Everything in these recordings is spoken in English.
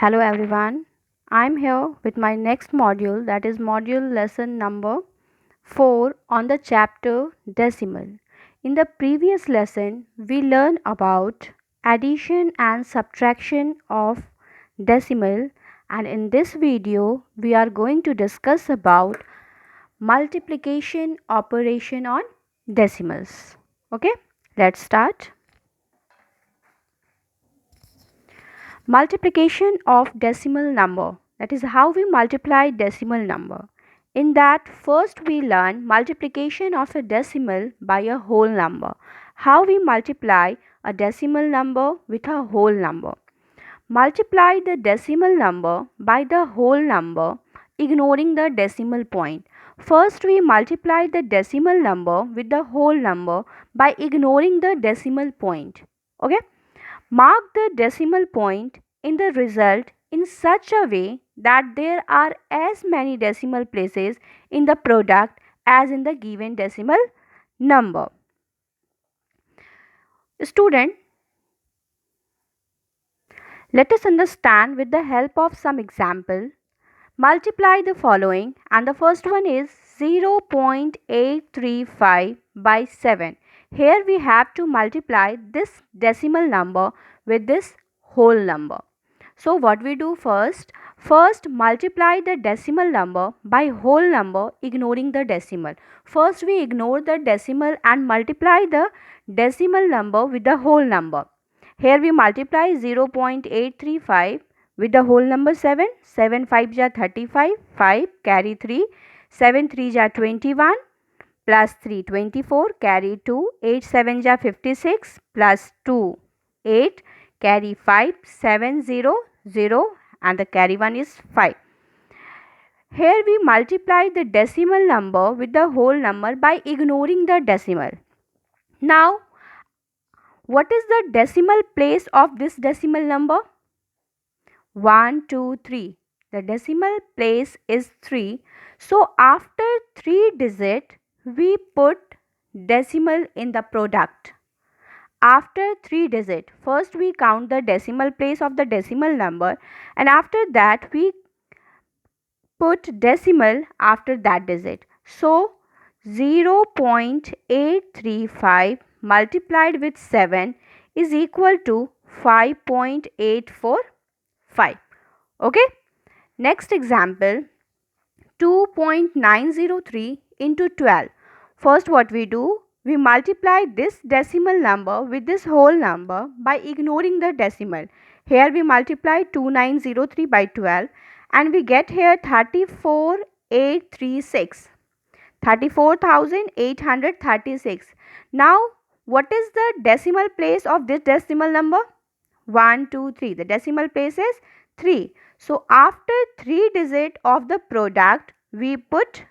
Hello everyone, I'm here with my next module, that is module lesson number 4 on the chapter decimal. In the previous lesson, we learned about addition and subtraction of decimal, and in this video we are going to discuss about multiplication operation on decimals. Okay, let's start. Multiplication of decimal number, that is how we multiply decimal number. In that, first we learn multiplication of a decimal by a whole number. How we multiply a decimal number with a whole number. Multiply the decimal number by the whole number ignoring the decimal point. First we multiply the decimal number with the whole number by ignoring the decimal point. Okay? Mark the decimal point in the result in such a way that there are as many decimal places in the product as in the given decimal number. Student, let us understand with the help of some example. Multiply the following, and the first one is 0.835 by 7. Here we have to multiply this decimal number with this whole number. So what we do first? First multiply the decimal number by whole number ignoring the decimal. First we ignore the decimal and multiply the decimal number with the whole number. Here we multiply 0.835 with the whole number 7. 7 5 ja 35, 5 carry 3, 7 3 ja 21, plus 3 24, carry 2, 8 7 ja 56, plus 2 8, carry 5, 7 0 0, and the carry 1 is 5. Here we multiply the decimal number with the whole number by ignoring the decimal. Now, what is the decimal place of this decimal number? 1, 2, 3. The decimal place is 3. So, after 3 digit, we put decimal in the product. After 3 digit, first we count the decimal place of the decimal number, and after that we put decimal after that digit. So, 0.835 multiplied with 7 is equal to 5.845. Okay. Next example, 2.903 into 12. First what we do? We multiply this decimal number with this whole number by ignoring the decimal. Here we multiply 2903 by 12 and we get here 34836. 34,836. Now what is the decimal place of this decimal number? 1, 2, 3. The decimal place is 3. So after 3 digit of the product, we put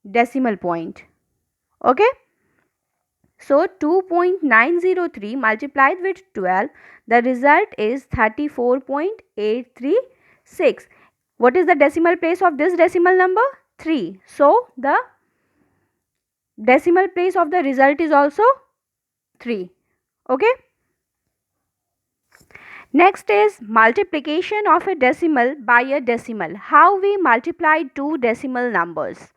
decimal point. Okay. So 2.903 multiplied with 12, the result is 34.836. What is the decimal place of this decimal number? 3. So the decimal place of the result is also 3. Okay. Next is multiplication of a decimal by a decimal. How we multiply two decimal numbers.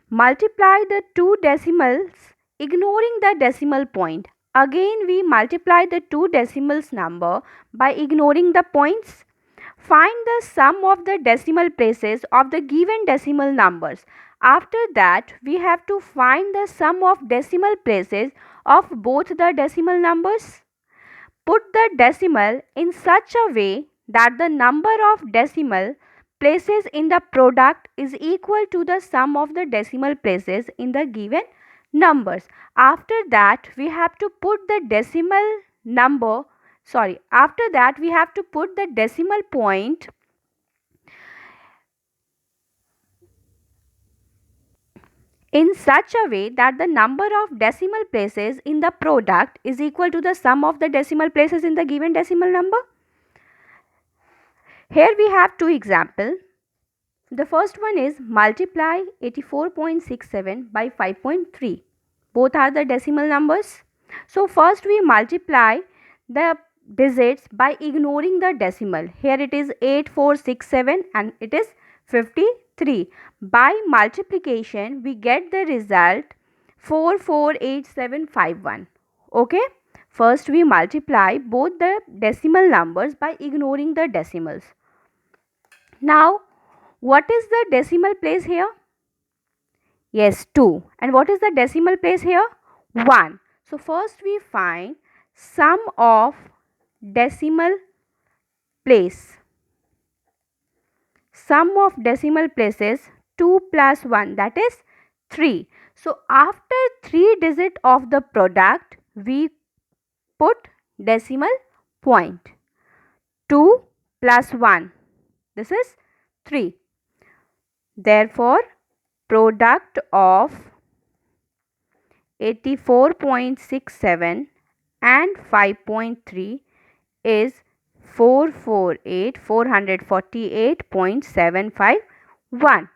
Multiply the two decimals ignoring the decimal point. Again we multiply the two decimals number by ignoring the points. Find the sum of the decimal places of the given decimal numbers. After that we have to find the sum of decimal places of both the decimal numbers. Put the decimal in such a way that the number of decimal places in the product is equal to the sum of the decimal places in the given numbers. After that we have to put the decimal number, after that we have to put the decimal point in such a way that the number of decimal places in the product is equal to the sum of the decimal places in the given decimal number. Here we have two examples. The first one is multiply 84.67 by 5.3. Both are the decimal numbers. So first we multiply the digits by ignoring the decimal. Here it is 8467 and it is 53. By multiplication we get the result 448751. Okay. First we multiply both the decimal numbers by ignoring the decimals. Now what is the decimal place here? Yes, 2. And what is the decimal place here? 1. So first we find sum of decimal place. Sum of decimal places 2 plus 1, that is 3. So after 3 digit of the product we put decimal point. 2 plus 1, this is 3. Therefore product of 84.67 and 5.3 is 448,448.751.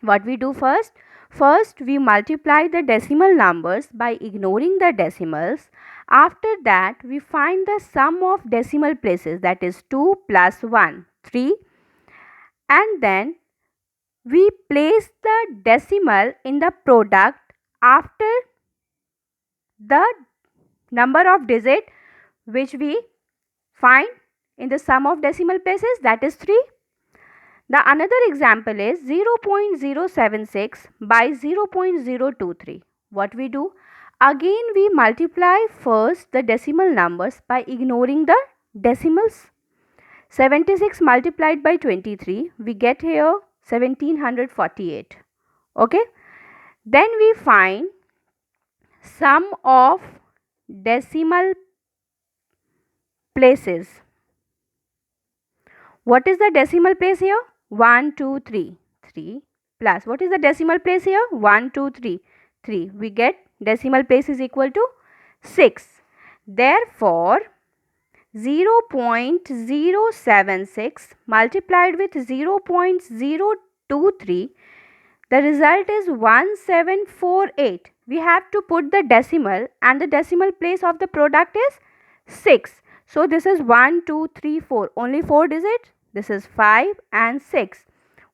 What we do first? First we multiply the decimal numbers by ignoring the decimals. After that we find the sum of decimal places, that is 2 plus 1, 3, and then we place the decimal in the product after the number of digit which we find in the sum of decimal places, that is 3. The another example is 0.076 by 0.023. What we do? Again we multiply first the decimal numbers by ignoring the decimals. 76 multiplied by 23, we get here 1748. Okay. Then we find sum of decimal places. What is the decimal place here? 1, 2, 3. 3 plus. What is the decimal place here? 1, 2, 3. 3. We get decimal place is equal to 6. Therefore, 0.076 multiplied with 0.023, the result is 1748. We have to put the decimal and the decimal place of the product is 6. So this is 1, 2, 3, 4. Only 4 digits. This is 5 and 6.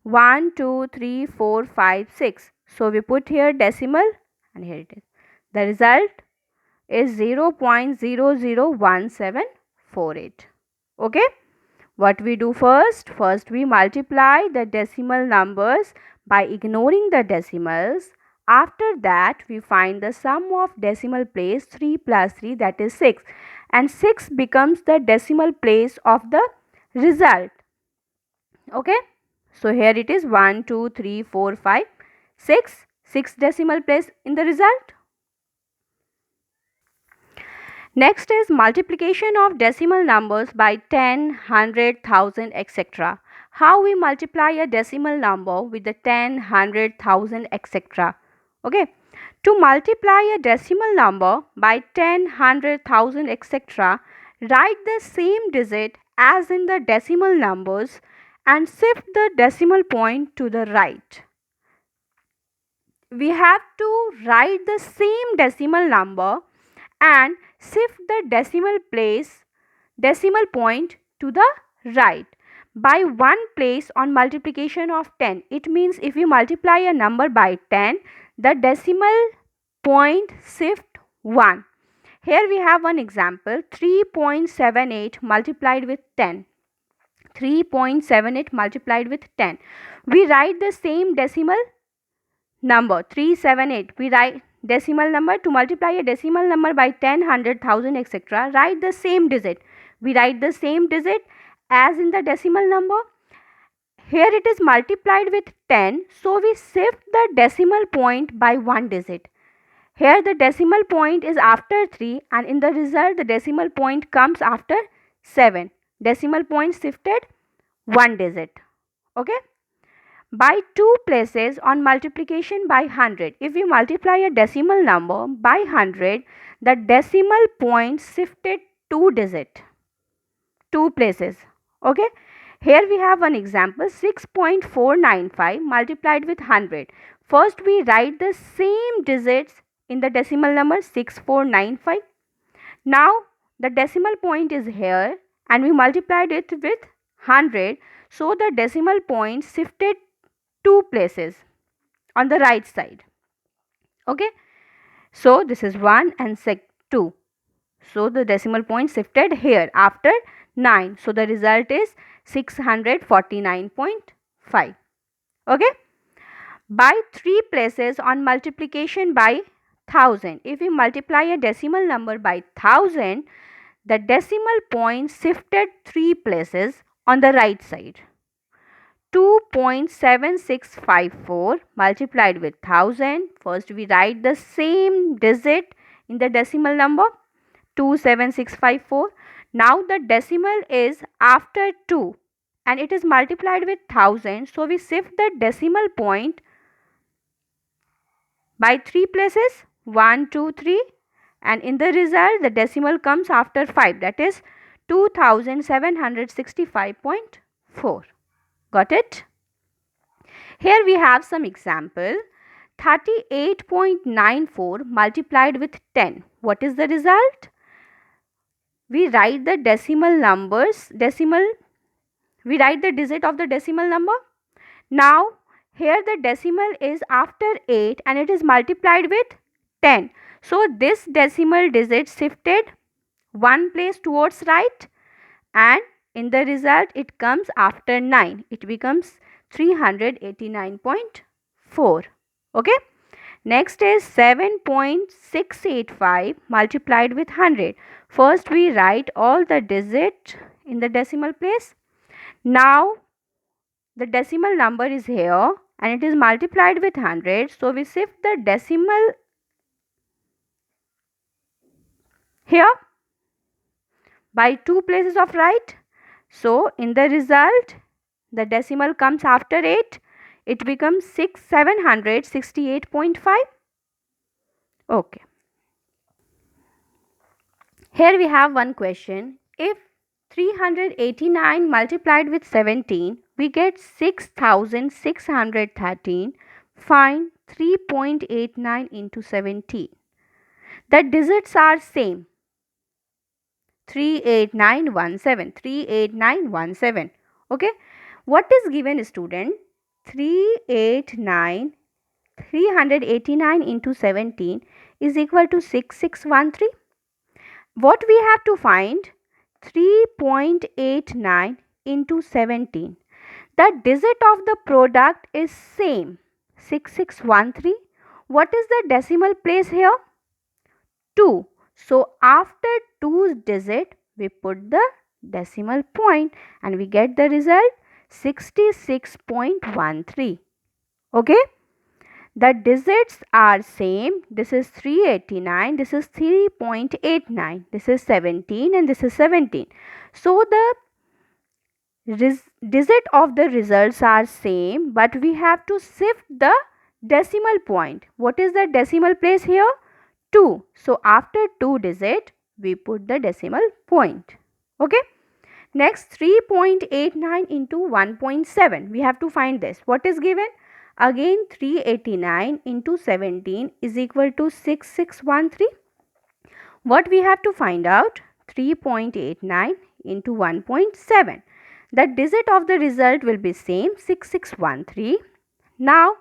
1, 2, 3, 4, 5, 6. So we put here decimal and here it is. The result is 0.001748. Okay. What we do first? First we multiply the decimal numbers by ignoring the decimals. After that we find the sum of decimal place 3 plus 3, that is 6, and 6 becomes the decimal place of the result. Okay. So here it is 1, 2, 3, 4, 5, 6. 6 decimal place in the result. Next is multiplication of decimal numbers by 10, 100, 1000, etc. How we multiply a decimal number with the 10, 100, 1000, etc. Okay. To multiply a decimal number by 10, 100, 1000, etc., write the same digit as in the decimal numbers and shift the decimal point to the right. We have to write the same decimal number and shift the decimal point to the right by 1 place on multiplication of 10. It means if you multiply a number by 10, the decimal point shift 1. Here we have one example, 3.78 multiplied with 10. 3.78 multiplied with 10. We write the same decimal number 378. We write decimal number. To multiply a decimal number by 10, 100, 1000, etc., write the same digit. We write the same digit as in the decimal number. Here it is multiplied with 10, so we shift the decimal point by 1 digit. Here the decimal point is after 3 and in the result the decimal point comes after 7. Decimal point shifted 1 digit. Okay. By 2 places on multiplication by 100. If we multiply a decimal number by 100, the decimal point shifted 2 digit. 2 places. Okay. Here we have one example, 6.495 multiplied with 100. First we write the same digits in the decimal number 6495. Now the decimal point is here and we multiplied it with 100. So the decimal point shifted 2 places on the right side. Okay. So this is 1 and 2. So the decimal point shifted here after 9. So the result is 649.5. Okay. By 3 places on multiplication by 1000. If we multiply a decimal number by 1000, the decimal point shifted 3 places on the right side. 2.7654 multiplied with 1000. First we write the same digit in the decimal number 27654. Now the decimal is after 2 and it is multiplied with 1000. So we shift the decimal point by 3 places 1, 2, 3, and in the result the decimal comes after 5, that is 2765.4. Got it? Here we have some example. 38.94 multiplied with 10. What is the result? We write the we write the digit of the decimal number. Now here the decimal is after 8 and it is multiplied with 10. So this decimal digit shifted 1 place towards right and in the result it comes after 9. It becomes 389.4. Okay. Next is 7.685 multiplied with 100. First we write all the digit in the decimal place. Now the decimal number is here and it is multiplied with 100. So we shift the decimal here by 2 places of right. So in the result the decimal comes after 8. It becomes 768.5. Okay. Here we have one question. If 389 multiplied with 17, we get 6613. Find 3.89 into 17. The digits are same. 38917. 38917. Okay. What is given, student? 389 into 17 is equal to 6613. What we have to find? 3.89 into 17. The digit of the product is same, 6613. What is the decimal place here? 2. So after 2's digit we put the decimal point and we get the result 66.13. Okay. The digits are same. This is 389, this is 3.89, this is 17 and this is 17. So the digit of the results are same but we have to shift the decimal point. What is the decimal place here? 2. So after 2 digit we put the decimal point. Okay. Next 3.89 into 1.7. We have to find this. What is given? Again 389 into 17 is equal to 6613. What we have to find out? 3.89 into 1.7. The digit of the result will be same, 6613. Now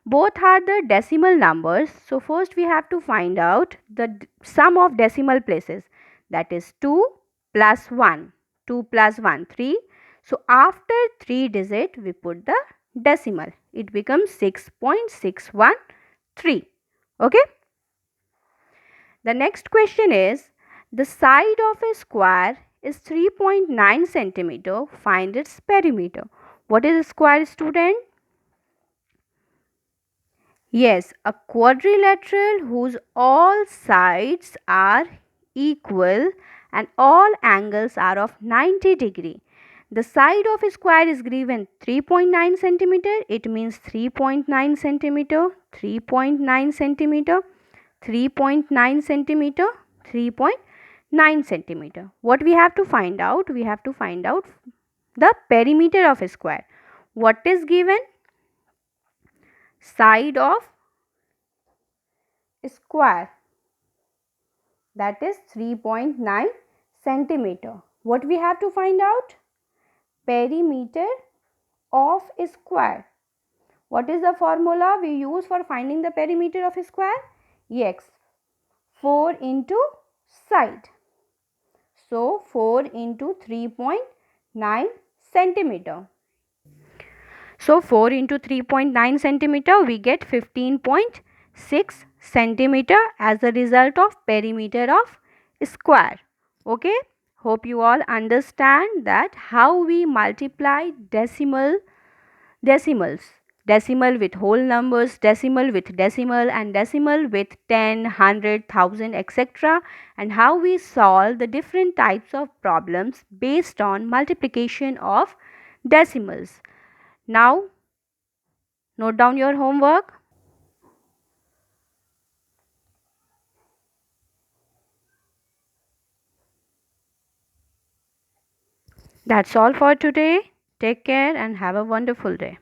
both are the decimal numbers. So first we have to find out the sum of decimal places, that is 2 plus 1. 2 plus 1, 3. So after 3 digit we put the decimal. It becomes 6.613. Okay. The next question is, the side of a square is 3.9 centimeter. Find its perimeter. What is a square, student? Yes, a quadrilateral whose all sides are equal and all angles are of 90 degree. The side of a square is given 3.9 centimeter. It means 3.9 centimeter, 3.9 centimeter, 3.9 centimeter, 3.9 centimeter. What we have to find out? We have to find out the perimeter of a square. What is given? Side of square, that is 3.9 centimeter. What we have to find out? Perimeter of a square. What is the formula we use for finding the perimeter of a square? Yes, 4 into side. So 4 into 3.9 centimeter. So 4 into 3.9 centimeter, we get 15.6 centimeter as a result of perimeter of square. Okay, hope you all understand that how we multiply decimals, decimal with whole numbers, decimal with decimal, and decimal with 10, 100, 1000, etc., and how we solve the different types of problems based on multiplication of decimals. Now note down your homework. That's all for today. Take care and have a wonderful day.